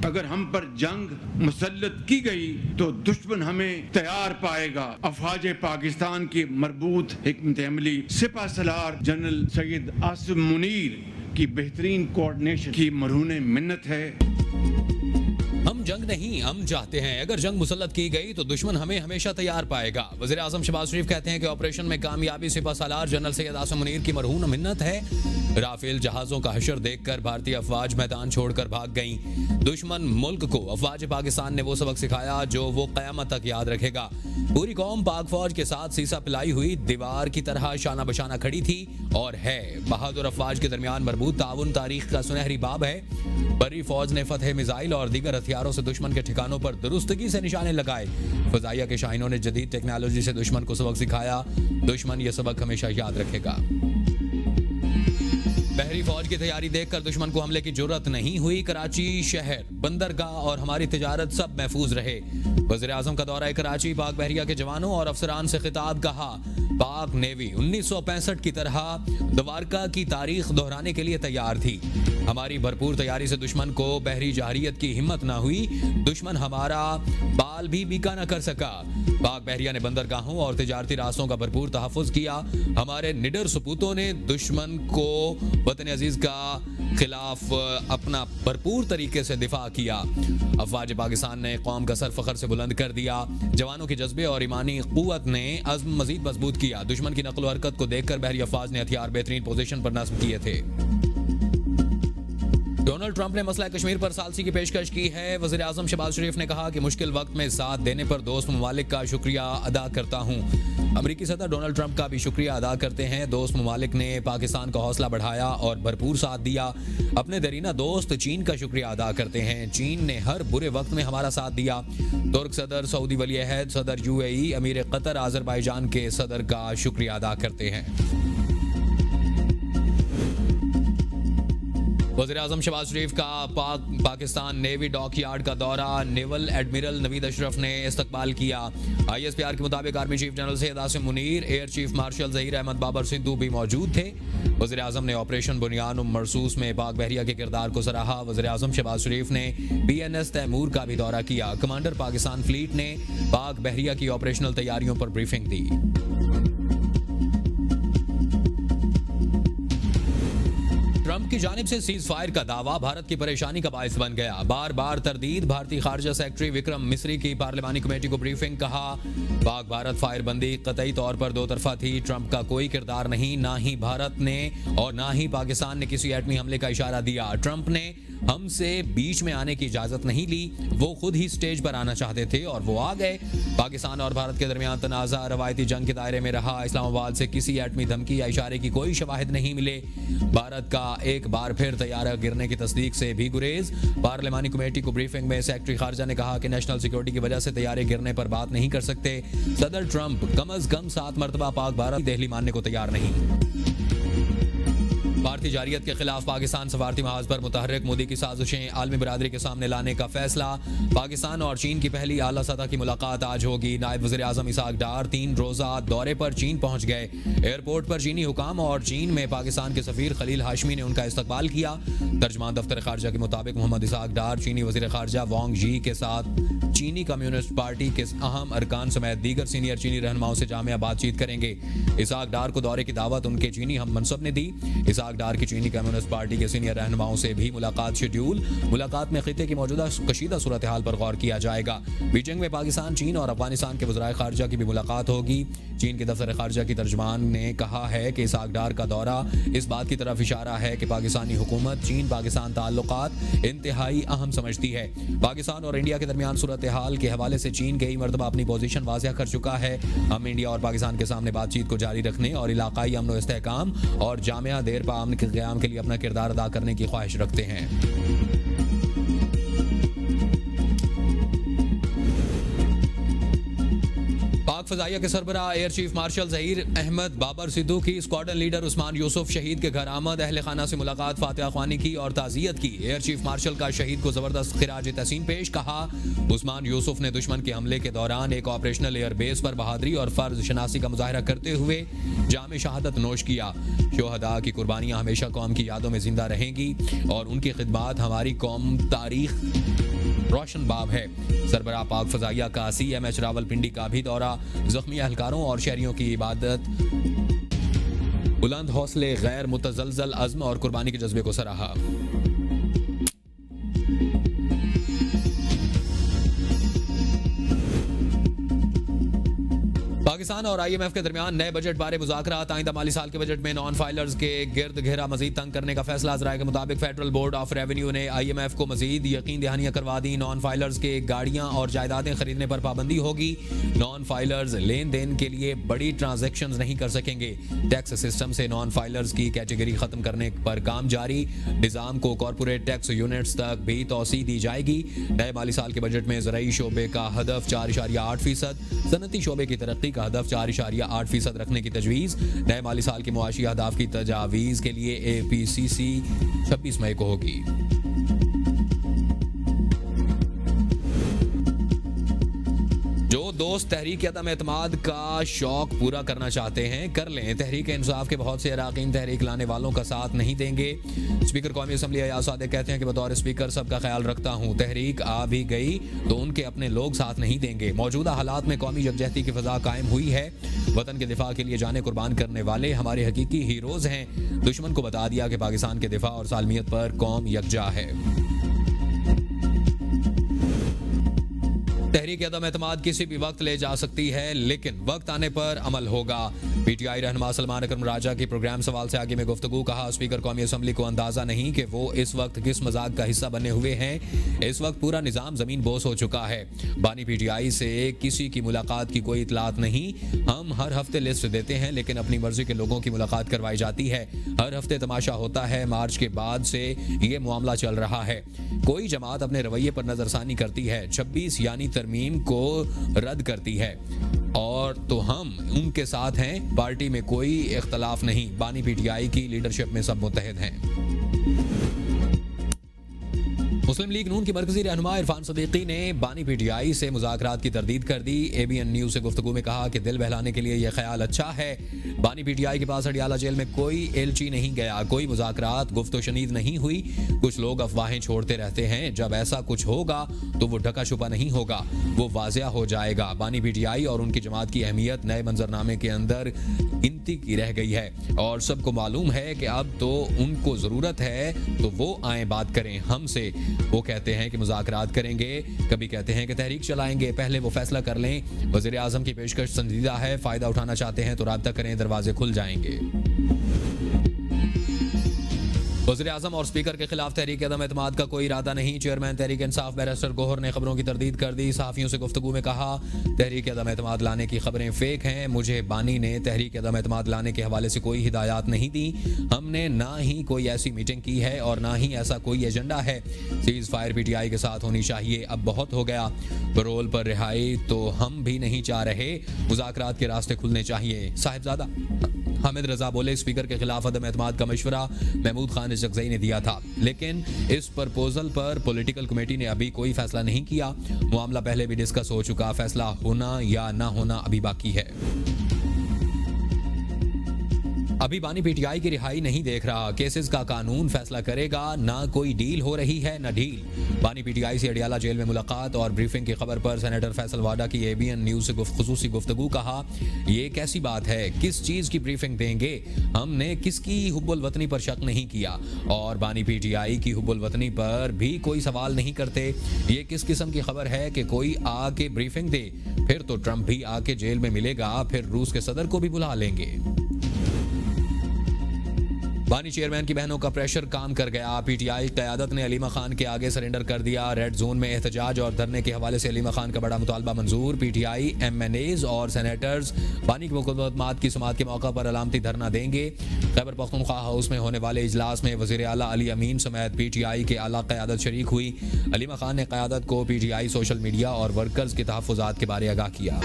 अगर हम पर जंग मुसल्लत की गई तो दुश्मन हमें तैयार पाएगा। अफवाज पाकिस्तान की मरबूत हिकमत अमली सिपह सलार जनरल सैयद आसिम मुनीर की बेहतरीन कोऑर्डिनेशन की मरहून मिन्नत है। हम जंग नहीं, हम चाहते हैं। अगर जंग मुसल्लत की गई तो दुश्मन हमें हमेशा तैयार पाएगा। वज़ीर आज़म शहबाज शरीफ कहते हैं कि ऑपरेशन में कामयाबी सिपह सालार जनरल सैयद आसिम मुनीर की मरहून मिन्नत है। राफेल जहाजों का हशर देखकर भारतीय अफवाज मैदान छोड़कर भाग गईं। दुश्मन मुल्क को अफवाज पाकिस्तान ने वो सबक सिखाया जो वो क़यामत तक याद रखेगा। पूरी कौम पाक फौज के साथ सीसा पिलाई हुई दीवार की तरह शाना बशाना खड़ी थी और है। बहादुर अफवाज के दरमियान मरबूत ताउन तारीख का सुनहरी बाब है। बरी फौज ने फतह मिसाइल और दीगर हथियारों से दुश्मन के ठिकानों पर दुरुस्तगी से निशाने लगाए। फजाइया के शाहीनों ने जदीद टेक्नोलॉजी से दुश्मन को सबक सिखाया। दुश्मन ये सबक हमेशा याद रखेगा। बहरी फौज की तैयारी देखकर दुश्मन को हमले की जुर्रत नहीं हुई। कराची शहर, बंदरगाह और हमारी तिजारत सब महफूज रहे। वज़ीर आज़म का दौरा कराची, पाक बहरिया के जवानों और अफसरान से खिताब। कहा पाक नेवी 1965 की तरह द्वारका की तारीख दोहराने के लिए तैयार थी। हमारी भरपूर तैयारी से दुश्मन को बहरी जहरियत की हिम्मत ना हुई। दुश्मन हमारा बाल भी बीका न कर सका। पाक बहरिया ने बंदरगाहों और तिजारती रास्तों का भरपूर तहफ़्फ़ुज़ किया। हमारे निडर सपूतों ने दुश्मन को वतन अजीज का खिलाफ अपना भरपूर तरीके से दिफा किया। अफवाज पाकिस्तान ने कौम का सर फखर से बुलंद कर दिया। जवानों के जज्बे और ईमानी क़ुव्वत ने अज़्म मजीद मजबूत किया। दुश्मन की नक़्ल व हरकत को देखकर बहरी अफवाज ने हथियार बेहतरीन पोजीशन पर नस्ब किए थे। डोनाल्ड ट्रंप ने मसला कश्मीर पर सालसी की पेशकश की है। वज़ीर आज़म शहबाज शरीफ ने कहा कि मुश्किल वक्त में साथ देने पर दोस्त ममालिक का शुक्रिया अदा करता हूँ। अमरीकी सदर डोनाल्ड ट्रंप का भी शुक्रिया अदा करते हैं। दोस्त ममालिक ने पाकिस्तान का हौसला बढ़ाया और भरपूर साथ दिया। अपने दरीना दोस्त चीन का शुक्रिया अदा करते हैं। चीन ने हर बुरे वक्त में हमारा साथ दिया। तुर्क सदर, सऊदी वली अहद सदर, UAE, अमीर कतर, आज़रबाईजान के सदर का शुक्रिया अदा करते हैं। वज़ीर आज़म शहबाज शरीफ का पाकिस्तान नेवी डॉक यार्ड का दौरा। नेवल एडमिरल नवीद अशरफ ने इस्तकबाल किया। ISPR के मुताबिक army chief general Syed Asim Munir, air chief marshal Zaheer Ahmed Babar Sidhu भी मौजूद थे। वज़ीर आज़म ने ऑपरेशन बुनियान मरसूस में पाक बहरिया के किरदार को सराहा। वज़ीर आज़म शहबाज शरीफ ने PNS तैमूर का भी दौरा किया। कमांडर पाकिस्तान फ्लीट ने पाक बहरिया की ऑपरेशनल तैयारियों पर ब्रीफिंग दी। ट्रंप की जानिब से सीज फायर का दावा भारत की परेशानी का बायस बन गया। बार बार तरदीद। भारतीय खारजा सेक्रेटरी विक्रम मिस्री की पार्लिमानी कमेटी को ब्रीफिंग। कहा पाक भारत फायर बंदी कतई तौर पर दो तरफा थी। ट्रंप का कोई किरदार नहीं, ना ही भारत ने और ना ही पाकिस्तान ने किसी एटमी हमले का इशारा दिया। ट्रंप ने हमसे बीच में आने की इजाजत नहीं ली। वो खुद ही स्टेज पर आना चाहते थे और वो आ गए। पाकिस्तान और भारत के दरमियान तनाज़ा रवायती जंग के दायरे में रहा। इस्लामाबाद से किसी एटमी धमकी या इशारे की कोई शवाहिद नहीं मिले। भारत का एक बार फिर तैयारा गिरने की तस्दीक से भी गुरेज। पार्लिमानी कमेटी को ब्रीफिंग में सेक्रेटरी खारजा ने कहा कि नेशनल सिक्योरिटी की वजह से तैयारे गिरने पर बात नहीं कर सकते। सदर ट्रंप कम अज कम 7 मरतबा पाक भारत की दहली मानने को तैयार नहीं। भारतीय जारियत के खिलाफ पाकिस्तान सफारती महाज पर मुतहर्रिक। मोदी की साजिशें आलमी बरादरी के सामने लाने का फैसला। पाकिस्तान और चीन की पहली आला सतह की मुलाकात आज होगी। नायब वज़ीर आज़म इसहाक डार 3 रोज़ा दौरे पर चीन पहुंच गए। एयरपोर्ट पर चीनी हुकाम और चीन में पाकिस्तान के सफीर खलील हाशमी ने उनका इस्तकबाल किया। तर्जमान दफ्तर खारजा के मुताबिक मोहम्मद इसहाक डार चीनी वज़ीर खारजा वांग यी के साथ चीनी कम्युनिस्ट पार्टी के अहम अरकान समेत दीगर सीनियर चीनी रहनुमाओं से जामिया बातचीत करेंगे। इसहाक डार को दौरे की दावत उनके चीनी हम मनसब ने दी। इसहाक डार की चीनी कम्युनिस्ट पार्टी के सीनियर रहनुमाओं से भी मुलाकात शेड्यूल। मुलाकात में खिते की मौजूदा कशीदा सूरत हाल पर गौर किया जाएगा। बीजिंग में पाकिस्तान, चीन और अफगानिस्तान के वज़राए खारजा की भी मुलाकात होगी। चीन के दफ्तर खारजा की तर्जमान ने कहा है कि इसहाक डार का दौरा इस बात की तरफ इशारा है कि पाकिस्तानी हुकूमत चीन पाकिस्तान ताल्लुकात इंतहाई अहम समझती है। पाकिस्तान और इंडिया के दरमियान सूरत हाल के हवाले से चीन कई मरतबा अपनी पोजीशन वाज़ेह कर चुका है। हम इंडिया और पाकिस्तान के सामने बातचीत को जारी रखने और इलाकाई अमन व इस्तेहकाम और जामिया देर पा अमन के क़याम के लिए अपना किरदार अदा करने की ख्वाहिश रखते हैं। पाक फजाइया के सरबराह air chief marshal Zaheer Ahmed Babar Sidhu की स्क्वाड्रन लीडर उस्मान यूसुफ शहीद के घर आमद। अहले खाना से मुलाकात, फातिहा ख्वानी की और ताज़ियत की। एयर चीफ मार्शल का शहीद को जबरदस्त खिराज तहसीन पेश। कहा उस्मान यूसुफ ने दुश्मन के हमले के दौरान एक ऑपरेशनल एयर बेस पर बहादुरी और फर्ज शनासी का मुजाहरा करते हुए जाम शहादत नोश किया। शोहदा की कुर्बानियाँ हमेशा कौम की यादों में जिंदा रहेंगी और उनकी खिदमात हमारी कौम तारीख रोशन बाब है। सरबराह पाक फजाइया का CMH रावलपिंडी का भी दौरा, जख्मी एहलकारों और शहरियों की इबादत, बुलंद हौसले, गैर मुतजलजल अज़्म और कुर्बानी के जज्बे को सराहा। पाकिस्तान और IMF के दरमियान नए बजट बारे मुज़ाकरात, आइंदा माली साल के बजट में नॉन फाइलर्स के गिर्द घेरा मजीद तंग करने का फैसला। ज़राए के मुताबिक फेडरल बोर्ड ऑफ रेवेन्यू ने IMF को मजीद यकीन दहानियां करवा दी। नॉन फाइलर्स के गाड़ियां और जायदादें खरीदने पर पाबंदी होगी। नॉन फाइलर्स लेन देन के लिए बड़ी ट्रांजेक्शन नहीं कर सकेंगे। टैक्स सिस्टम से नॉन फाइलर्स की कैटेगरी खत्म करने पर काम जारी। निज़ाम को कॉरपोरेट टैक्स यूनिट्स तक भी तोसी दी जाएगी। नए माली साल के बजट में ज़राई शोबे का हदफ 4.8%, सनती शोबे की तरक्की का हदफ 4.8% रखने की तजवीज़। नए माली साल के मुआशी अहदाफ की तजावीज़ के लिए APCC 26 मई को होगी। जो दोस्त तहरीक अदम एतमाद का शौक पूरा करना चाहते हैं कर लें। तहरीक इंसाफ के बहुत से अराकीन तहरीक लाने वालों का साथ नहीं देंगे। स्पीकर कौमी असम्बली अयाज सादिक कहते हैं कि बतौर स्पीकर सबका ख्याल रखता हूँ। तहरीक आ भी गई तो उनके अपने लोग साथ नहीं देंगे। मौजूदा हालात में कौमी यकजहती की फ़ज़ा कायम हुई है। वतन के दिफा के लिए जाने कुर्बान करने वाले हमारे हकीकी हीरोज़ हैं। दुश्मन को बता दिया कि पाकिस्तान के दिफा और सालमियत पर कौम यकजा है। तहरीक अदम एतमाद किसी भी वक्त ले जा सकती है, लेकिन वक्त आने पर अमल होगा। PTI रहनुमा सलमान अकरम राजा की प्रोग्राम सवाल से आगे में गुफ्तगू। कहा, स्पीकर कौमी असम्बली को अंदाजा नहीं कि वो इस वक्त किस मजाक का हिस्सा बने हुए हैं। इस वक्त पूरा निज़ाम जमीन बोस हो चुका है। बानी PTI से किसी की मुलाकात की कोई इतलात नहीं। हम हर हफ्ते लिस्ट देते हैं, लेकिन अपनी मर्जी के लोगों की मुलाकात करवाई जाती है। हर हफ्ते तमाशा होता है। मार्च के बाद से ये मामला चल रहा है। कोई जमात अपने रवैये पर नजरसानी करती है, 26 यानी तरमीम को रद्द करती है, और तो हम उनके साथ हैं। पार्टी में कोई इख्तलाफ नहीं। बानी PTI की लीडरशिप में सब मुत्तहिद हैं। मुस्लिम लीग नून की मरकजी रहनुमा इरफान सदीकी ने बानी PTI से मुज़ाकरात की तरदीद कर दी। ABN न्यूज़ से गुफ्तगू में कहा कि दिल बहलाने के लिए यह ख्याल अच्छा है। बानी PTI के पास अडियाला जेल में कोई एलची नहीं गया, कोई मुज़ाकरात गुफ्तो शनीद नहीं हुई। कुछ लोग अफवाहें छोड़ते रहते हैं। जब ऐसा कुछ होगा तो वो ढका छुपा नहीं होगा, वो वाज़िया हो जाएगा। बानी PTI और उनकी जमात की अहमियत नए मंजरनामे के अंदर गिनती की रह गई है, और सबको मालूम है कि अब तो उनको ज़रूरत है तो वो आए बात करें हमसे। वो कहते हैं कि मुज़ाकरात करेंगे, कभी कहते हैं कि तहरीक चलाएंगे। पहले वो फैसला कर लें। वज़ीर आज़म की पेशकश संजीदा है। फ़ायदा उठाना चाहते हैं तो राब्ता करें, दरवाजे खुल जाएंगे। वज़ीर आज़म और स्पीकर के खिलाफ तहरीक अदम एतमाद का कोई इरादा नहीं। चेयरमैन तहरीक इंसाफ बैरिस्टर गोहर ने खबरों की तरदीद कर दी। सहाफ़ियों से गुफ्तगू में कहा, तहरीक अदम एतमाद लाने की खबरें फेक हैं। मुझे बानी ने तहरीक अदम एतमाद लाने के हवाले से कोई हिदायत नहीं दी। हमने ना ही कोई ऐसी मीटिंग की है और ना ही ऐसा कोई एजेंडा है। सीज़ फायर PTI के साथ होनी चाहिए, अब बहुत हो गया। बरोल पर रिहाई तो हम भी नहीं चाह रहे। मुज़ाकरात के रास्ते खुलने चाहिए। साहिबजादा हामिद रजा बोले, स्पीकर के खिलाफ अदम एतमाद का मशवरा महमूद खान इशरकज़ई ने दिया था, लेकिन इस प्रपोजल पर पॉलिटिकल कमेटी ने अभी कोई फैसला नहीं किया। मामला पहले भी डिस्कस हो चुका। फैसला होना या ना होना अभी बाकी है। अभी बानी PTI की रिहाई नहीं देख रहा। केसेस का कानून फैसला करेगा। ना कोई डील हो रही है ना डील। बानी PTI से अडियाला जेल में मुलाकात और ब्रीफिंग की खबर पर सेनेटर फैसल वाडा की ABN न्यूज़ से खुसूसी गुफ्तगू। कहा, ये कैसी बात है, किस चीज़ की ब्रीफिंग देंगे? हमने किसकी हुब्बुल वतनी पर शक नहीं किया और बानी PTI की हुब्बुल वतनी पर भी कोई सवाल नहीं करते। ये किस किस्म की खबर है कि कोई आके ब्रीफिंग दे? फिर तो ट्रंप भी आके जेल में मिलेगा, फिर रूस के सदर को भी बुला लेंगे। बानी चेयरमैन की बहनों का प्रेशर काम कर गया। PTI क़यादत ने अलीमा खान के आगे सरेंडर कर दिया। रेड जोन में एहतजाज और धरने के हवाले से अलीमा खान का बड़ा मुतालबा मंजूर। PTI MNAs और सेनेटर्स बानी की मुकदमात की समाअत के मौका पर अलामती धरना देंगे। खैबर पख्तूनख्वा हाउस में होने वाले इजलास में वज़ीर आला अली अमीन समेत PTI के आला क़यादत शरीक हुई। अलीमा खान ने क़यादत को PTI सोशल मीडिया और वर्कर्स के तहफ़्फ़ुज़ात के बारे आगाह किया।